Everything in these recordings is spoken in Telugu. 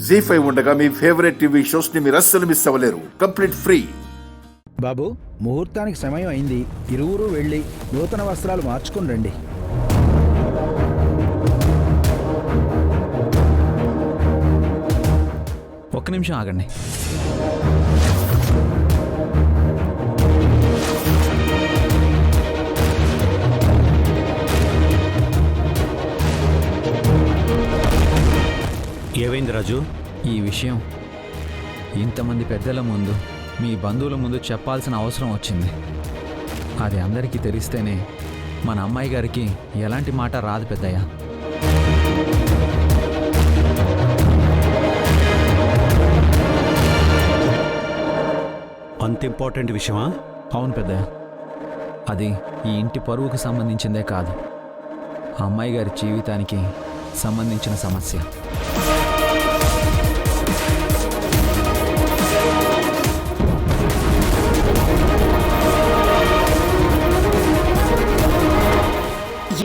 జీ5 ఉండగా మీ ఫేవరెట్ టీవీ షోస్ ని మీరు అస్సలు మిస్ అవ్వలేరు. Complete free. బాబు, ముహూర్తానికి సమయం అయింది. ఇరువురు వెళ్ళి నూతన వస్త్రాలు మార్చుకుని రండి. ఒక్క నిమిషం ఆగండి. ఏమైంది రాజు? ఈ విషయం ఇంతమంది పెద్దల ముందు, మీ బంధువుల ముందు చెప్పాల్సిన అవసరం వచ్చింది. అది అందరికీ తెలిస్తేనే మన అమ్మాయి గారికి ఎలాంటి మాట రాదు పెద్దయ్య. అంత ఇంపార్టెంట్ విషయమా? అవును పెద్దయ్య. అది ఈ ఇంటి పరువుకు సంబంధించిందే కాదు, అమ్మాయి గారి జీవితానికి సంబంధించిన సమస్య.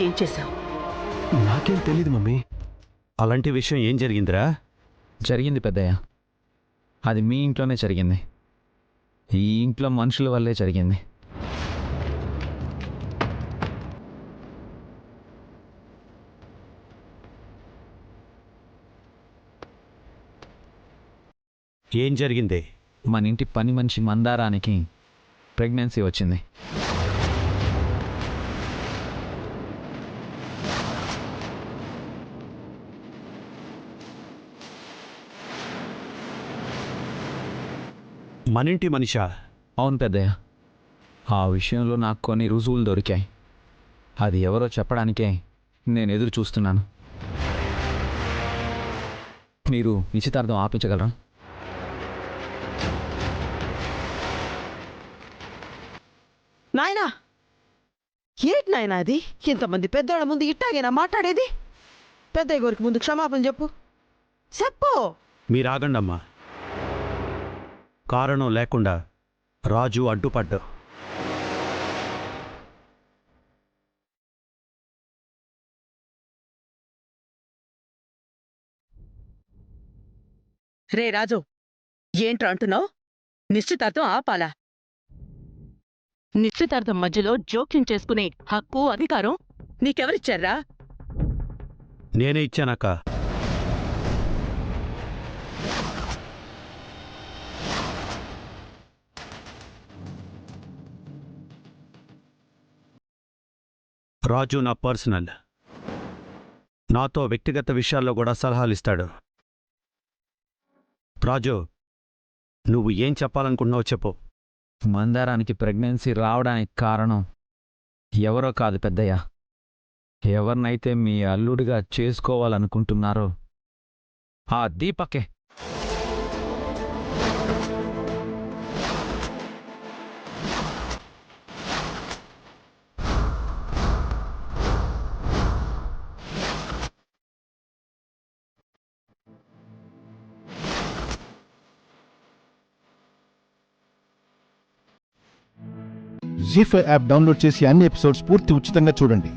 ఏం చేశావు? నాకేం తెలీదు మమ్మీ. అలాంటి విషయం ఏం జరిగిందిరా? జరిగింది పెద్దయ్య. అది మీ ఇంట్లోనే జరిగింది. ఈ ఇంట్లో మనుషుల వల్లే జరిగింది. ఏం జరిగింది? మన ఇంటి పని మనిషి మందారానికి ప్రెగ్నెన్సీ వచ్చింది. మనింటి మనిషా? అవును పెద్దయ్య. ఆ విషయంలో నాకు కొన్ని రుజువులు దొరికాయి. అది ఎవరో చెప్పడానికే నేను ఎదురు చూస్తున్నాను. మీరు నిశ్చితార్థం ఆపించగలరా? నాయనా, ఏంటి నాయనా అది? ఇంతమంది పెద్దోళ్ళ ముందు ఇట్టాగేనా మాట్లాడేది? పెద్దయ్య గారికి ముందు క్షమాపణ చెప్పు. చెప్పు. మీరాగండమ్మా. కారణం లేకుండా రాజు అడ్డుపడ్డా. రే రాజు, ఏంట్రా అంటున్నావు? నిశ్చితార్థం ఆపాలా? నిశ్చితార్థం మధ్యలో జోక్యం చేసుకునే హక్కు, అధికారం నీకెవరిచ్చారా? నేనే ఇచ్చానక్క. రాజు నా పర్సనల్. నాతో వ్యక్తిగత విషయాల్లో కూడా సలహాలు ఇస్తాడు. రాజు, నువ్వు ఏం చెప్పాలనుకుంటున్నావు చెప్పు. మందారానికి ప్రెగ్నెన్సీ రావడానికి కారణం ఎవరో కాదు పెద్దయ్య. ఎవరినైతే మీ అల్లుడిగా చేసుకోవాలనుకుంటున్నారో ఆ దీపకే. జీ5 యాప్ డౌన్లోడ్ చేసి అన్ని ఎపిసోడ్స్ పూర్తి ఉచితంగా చూడండి.